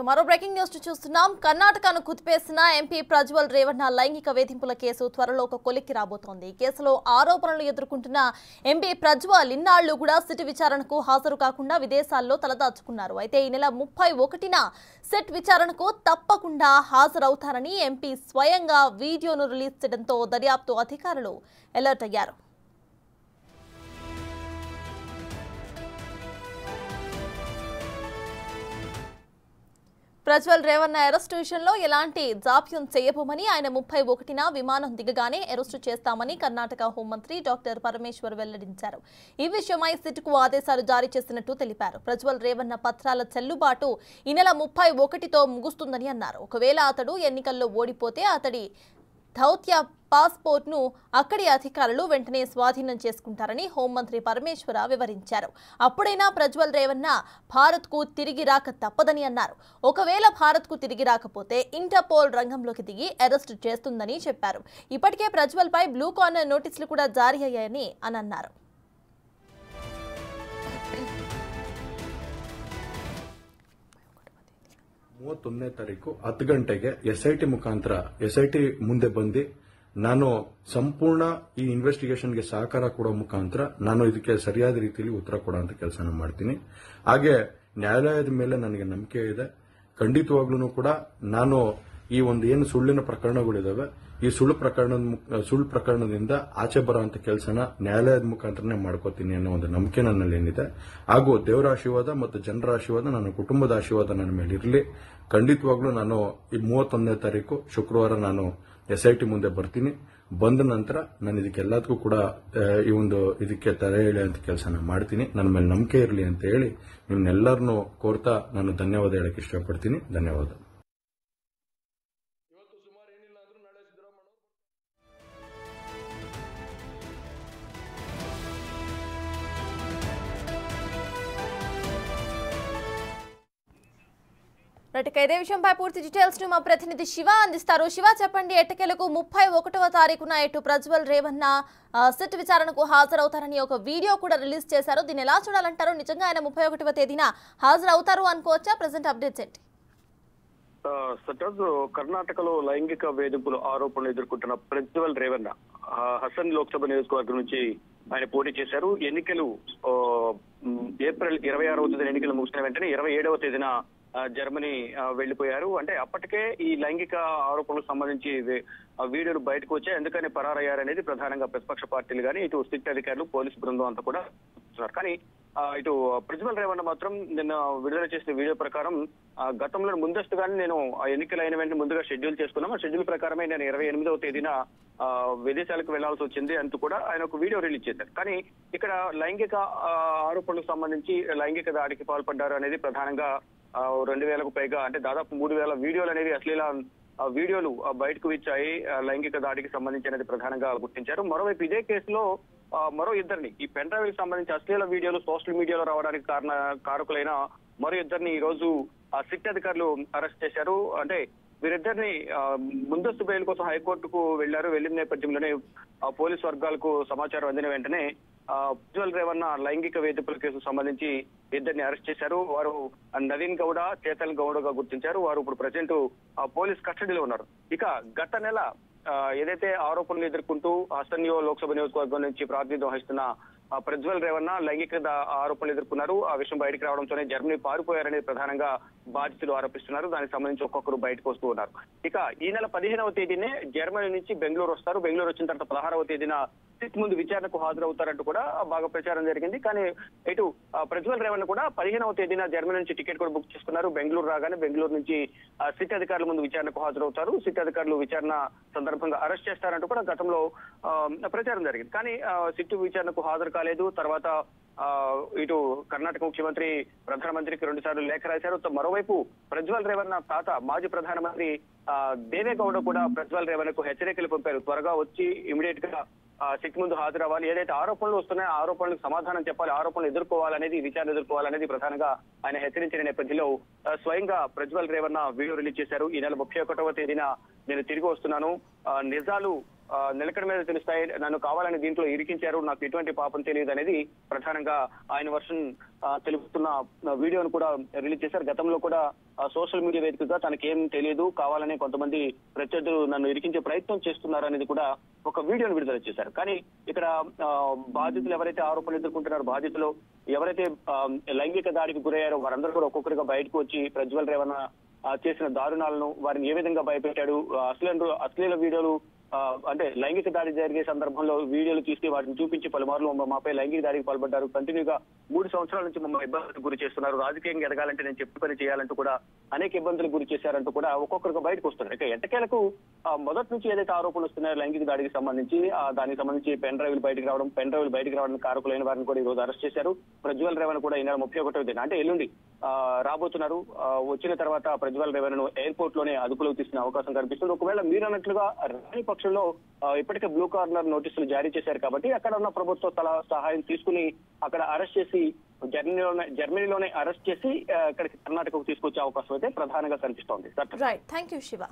మరో breaking news చూస్తున్నాం. కర్ణాటకను కుదిపేసిన MP Prajwal Revanna లైంగిక వేధింపుల కేసు త్వరలో ఒక కొలిక్కి రాబోతోంది. ఈ కేసులో ఆరోపణలు ఎదుర్కొంటున్న ఎంపీ ప్రజ్వల్ ఇన్నాళ్లు కూడా సిట్ విచారణకు హాజరు కాకుండా విదేశాల్లో తలదాచుకున్నారు. అయితే ఈ నెల 31న సిట్ విచారణకు తప్పకుండా హాజరవుతారని ఎంపీ స్వయంగా వీడియోను రిలీజ్ చేయడంతో దర్యాప్తు అధికారులు అలర్ట్ అయ్యారు. ప్రజ్వల్ రేవణ్ణ అరెస్టు విషయంలో ఎలాంటి జాప్యం చేయబోమని ఆయన 31న విమానం దిగగానే అరెస్టు చేస్తామని కర్ణాటక హోంమంత్రి డాక్టర్ పరమేశ్వర్ వెల్లడించారు. ఈ విషయమై సిట్కు ఆదేశాలు జారీ చేసినట్టు తెలిపారు. ప్రజ్వల్ రేవణ్ణ పత్రాల చెల్లుబాటు ఈ నెల 31తో ముగుస్తుందని అన్నారు. ఒకవేళ అతడు ఎన్నికల్లో ఓడిపోతే అతడి దౌత్య పాస్పోర్ట్ను అక్కడి అధికారులు వెంటనే స్వాధీనం చేసుకుంటారని హోంమంత్రి పరమేశ్వర వివరించారు. అప్పుడైనా ప్రజ్వల్ రేవణ్ణ భారత్కు తిరిగి రాక తప్పదని అన్నారు. ఒకవేళ భారత్కు తిరిగి రాకపోతే ఇంటర్పోల్ రంగంలోకి దిగి అరెస్టు చేస్తుందని చెప్పారు. ఇప్పటికే ప్రజ్వల్ పై బ్లూ కార్నర్ నోటీసులు కూడా జారీ అయ్యాయని అన్నారు. 31ನೇ ತಾರೀಕು 10 ಗಂಟೆಗೆ ಎಸ್ಐಟಿ ಮುಖಾಂತರ ಎಸ್ಐಟಿ ಮುಂದೆ ಬಂದು ನಾನು ಸಂಪೂರ್ಣ ಈ ಇನ್ವೆಸ್ಟಿಗೇಷನ್ಗೆ ಸಹಕಾರ ಕೊಡೋ ಮುಖಾಂತರ ನಾನು ಇದಕ್ಕೆ ಸರಿಯಾದ ರೀತಿಯಲ್ಲಿ ಉತ್ತರ ಕೊಡುವಂತ ಕೆಲಸನ ಮಾಡ್ತೀನಿ. ಹಾಗೆ ನ್ಯಾಯಾಲಯದ ಮೇಲೆ ನನಗೆ ನಂಬಿಕೆ ಇದೆ. ಖಂಡಿತವಾಗ್ಲೂ ಕೂಡ ನಾನು ಈ ಒಂದು ಏನು ಸುಳ್ಳಿನ ಪ್ರಕರಣಗಳಿದಾವೆ ಈ ಸುಳ್ಳು ಪ್ರಕರಣದಿಂದ ಆಚೆ ಬರುವಂತ ಕೆಲಸನ ನ್ಯಾಯಾಲಯದ ಮುಖಾಂತರನೇ ಮಾಡ್ಕೋತೀನಿ ಅನ್ನೋ ಒಂದು ನಂಬಿಕೆ ನನ್ನಲ್ಲಿ ಏನಿದೆ. ಹಾಗೂ ದೇವರ ಆಶೀರ್ವಾದ ಮತ್ತು ಜನರ ಆಶೀರ್ವಾದ ನನ್ನ ಕುಟುಂಬದ ಆಶೀರ್ವಾದ ನನ್ನ ಮೇಲೆ ಇರಲಿ. ಖಂಡಿತವಾಗ್ಲೂ ನಾನು ಈ 31ನೇ ತಾರೀಕು ಶುಕ್ರವಾರ ನಾನು ಎಸ್ಐಟಿ ಮುಂದೆ ಬರ್ತೀನಿ. ಬಂದ ನಂತರ ನಾನು ಇದಕ್ಕೆಲ್ಲದಕ್ಕೂ ಕೂಡ ಈ ಒಂದು ಇದಕ್ಕೆ ತಡೆ ಎಳೆಯುವಂತ ಕೆಲಸನ ಮಾಡ್ತೀನಿ. ನನ್ನ ಮೇಲೆ ನಂಬಿಕೆ ಇರಲಿ ಅಂತ ಹೇಳಿ ನಿಮ್ನೆಲ್ಲರನ್ನೂ ಕೋರ್ತಾ ನಾನು ಧನ್ಯವಾದ ಹೇಳಕ್ಕೆ ಇಷ್ಟಪಡ್ತೀನಿ. ಧನ್ಯವಾದ. ఇదే విషయంపై పూర్తి డీటెయిల్స్ మా ప్రతినిధి శివ అందిస్తారు. శివ, చెప్పండి, ఎట్టకేలకు 31వ తారీఖున ఇటు ప్రజ్వల్ రేవణ్ణ సిట్ విచారణకు హాజరవుతారని ఒక వీడియో కూడా రిలీజ్ చేశారు. దీన్ని ఎలా చూడాలంటారు? నిజంగా ఆయన 31వ తేదీన హాజరవుతారు అనుకోవచ్చా? ప్రెసెంట్ అప్డేట్స్ ఏంటి? సటోజ్ కర్ణాటకలో లైంగిక వేధింపులు ఆరోపణలు ఎదుర్కొంటున్న ప్రజ్వల్ రేవణ్ణ హసన్ లోక్సభ నియోజకవర్గం నుంచి ఆయన పోటీ చేశారు. ఎన్నికలు ఏప్రిల్ 26వ తేదీన ఎన్నికలు ముగిసిన వెంటనే 27వ తేదీన జర్మనీ వెళ్లిపోయారు. అంటే అప్పటికే ఈ లైంగిక ఆరోపణలకు సంబంధించి వీడియోలు బయటకు వచ్చాయి. ఎందుకని పరారయ్యారనేది ప్రధానంగా ప్రతిపక్ష పార్టీలు కానీ ఇటు సిట్ అధికారులు పోలీసు బృందం అంతా కూడా చూస్తున్నారు. కానీ ఇటు ప్రజ్వల్ రేవణ్ణ మాత్రం నిన్న విడుదల చేసిన వీడియో ప్రకారం గతంలో ముందస్తుగానే నేను ఎన్నికలు అయిన వెంటనే ముందుగా షెడ్యూల్ చేసుకున్నాం. ఆ షెడ్యూల్ ప్రకారమే నేను 28వ తేదీన విదేశాలకు వెళ్లాల్సి వచ్చింది అంటూ కూడా ఆయన ఒక వీడియో రిలీజ్ చేశారు. కానీ ఇక్కడ లైంగిక ఆరోపణలకు సంబంధించి లైంగిక దాడికి పాల్పడ్డారు అనేది ప్రధానంగా 2000కు పైగా అంటే దాదాపు 3000 వీడియోలు అనేవి అశ్లీల వీడియోలు బయటకు వచ్చాయి. లైంగిక దాడికి సంబంధించి అనేది ప్రధానంగా గుర్తించారు. మరోవైపు ఇదే కేసులో మరో ఇద్దరిని ఈ పెన్ డ్రైవ్ కి సంబంధించి అశ్లీల వీడియోలు సోషల్ మీడియాలో రావడానికి కారకులైన మరో ఇద్దరిని ఈ రోజు సిట్ అధికారులు అరెస్ట్ చేశారు. అంటే వీరిద్దరిని ముందస్తు బెయిల్ కోసం హైకోర్టుకు వెళ్లారు. వెళ్లిన నేపథ్యంలోనే పోలీసు వర్గాలకు సమాచారం అందిన వెంటనే ప్రజ్వల్ రేవణ్ణ లైంగిక వేధింపుల కేసుకు సంబంధించి ఇద్దరిని అరెస్ట్ చేశారు. వారు నవీన్ గౌడ, చేతన్ గౌడగా గుర్తించారు. వారు ఇప్పుడు ప్రజెంట్ పోలీస్ కస్టడీలో ఉన్నారు. ఇక గత నెల ఏదైతే ఆరోపణలు ఎదుర్కొంటూ హసన్యో లోక్సభ నియోజకవర్గం నుంచి ప్రాతినిధ్యం వహిస్తున్న ప్రజ్వల్ రేవణ్ణ లైంగిక ఆరోపణలు ఎదుర్కొన్నారు. ఆ విషయం బయటకు రావడంతోనే జర్మనీ పారిపోయారనేది ప్రధానంగా బాధితులు ఆరోపిస్తున్నారు. దానికి సంబంధించి ఒక్కొక్కరు బయటకు వస్తూ ఉన్నారు. ఇక ఈ నెల 15వ తేదీనే జర్మనీ నుంచి బెంగళూరు వస్తారు. బెంగళూరు వచ్చిన తర్వాత 16వ తేదీన సిట్ ముందు విచారణకు హాజరవుతారంటూ కూడా బాగా ప్రచారం జరిగింది. కానీ ఇటు ప్రజ్వల్ రేవణ్ణ కూడా 15వ తేదీన జర్మనీ నుంచి టికెట్ కూడా బుక్ చేసుకున్నారు. బెంగళూరు రాగానే బెంగళూరు నుంచి సిట్ అధికారుల ముందు విచారణకు హాజరవుతారు. సిట్ అధికారులు విచారణ సందర్భంగా అరెస్ట్ చేస్తారంటూ కూడా గతంలో ప్రచారం జరిగింది. కానీ సిట్ విచారణకు హాజరు కాలేదు. తర్వాత ఇటు కర్ణాటక ముఖ్యమంత్రి ప్రధానమంత్రికి 2 సార్లు లేఖ రాశారు. మరోవైపు ప్రజ్వల్ రేవణ్ణ తాత మాజీ ప్రధానమంత్రి దేవేగౌడ కూడా ప్రజ్వల్ రేవణ్ణకు హెచ్చరికలు పంపారు. త్వరగా వచ్చి ఇమీడియట్ గా సిట్ ముందు హాజరవ్వాలి, ఏదైతే ఆరోపణలు వస్తున్నాయో ఆరోపణలకు సమాధానం చెప్పాలి, ఆరోపణలు ఎదుర్కోవాలనేది విచారణ ఎదుర్కోవాలనేది ప్రధానంగా ఆయన హెచ్చరించిన నేపథ్యంలో స్వయంగా ప్రజ్వల్ రేవణ్ణ వీడియో రిలీజ్ చేశారు. ఈ నెల 31వ తేదీన నేను తిరిగి వస్తున్నాను, నిజాలు నిలకడ మీద తెలుస్తాయి, నన్ను కావాలని దీంట్లో ఇరికించారు, నాకు ఎటువంటి పాపం తెలియదు అనేది ప్రధానంగా ఆయన వర్షన్ తెలుపుతున్న వీడియోను కూడా రిలీజ్ చేశారు. గతంలో కూడా సోషల్ మీడియా వేదికగా తనకేం తెలియదు, కావాలనే కొంతమంది ప్రత్యర్థులు నన్ను ఇరికించే ప్రయత్నం చేస్తున్నారు అనేది కూడా ఒక వీడియోను విడుదల చేశారు. కానీ ఇక్కడ బాధితులు ఎవరైతే ఆరోపణలు ఎదుర్కొంటున్నారో, బాధితులు ఎవరైతే లైంగిక దాడికి గురయ్యారో వారందరూ కూడా ఒక్కొక్కరిగా బయటకు వచ్చి ప్రజ్వల్ రేవణ చేసిన దారుణాలను, వారిని ఏ విధంగా భయపెట్టాడు, అశ్లీల వీడియోలు అంటే లైంగిక దాడి జరిగే సందర్భంలో వీడియోలు తీసి వాటిని చూపించి పలుమార్లు మాపై లైంగిక దాడికి పాల్పడ్డారు, కంటిన్యూగా 3 సంవత్సరాల నుంచి మమ్మల్ని ఇబ్బందులకు గురి చేస్తున్నారు, రాజకీయంగా ఎదగాలంటే నేను చెప్పి పని చేయాలంటూ కూడా అనేక ఇబ్బందులకు గురి చేశారంటూ కూడా ఒక్కొక్కరికి బయటకు వస్తున్నారు. ఇక ఎట్టకేలకు మొదటి నుంచి ఏదైతే ఆరోపణలు వస్తున్నాయో లైంగిక దాడికి సంబంధించి దానికి సంబంధించి పెన్ డ్రైవ్లు బయటకు రావడానికి కారకులైన వారిని కూడా ఈ రోజు అరెస్ట్ చేశారు. ప్రజ్వల్ రేవణ కూడా ఈ నెల 31వ తేదీ అంటే ఎల్లుండి రాబోతున్నారు. వచ్చిన తర్వాత ప్రజ్వల్ రేవణను ఎయిర్పోర్ట్ లోనే అదుపులోకి తీసుకునే అవకాశం కనిపిస్తుంది. ఒకవేళ మీరు అన్నట్లుగా రాని పక్షంలో ఇప్పటికే బ్లూ కార్నర్ నోటీసులు జారీ చేశారు కాబట్టి అక్కడ ఉన్న ప్రభుత్వ సహాయం తీసుకుని అక్కడ అరెస్ట్ చేసి జర్మనీలోనే అరెస్ట్ చేసి ఇక్కడికి కర్ణాటకకు తీసుకొచ్చే అవకాశం అయితే ప్రధానంగా కనిపిస్తోంది. Right, thank you Shiva.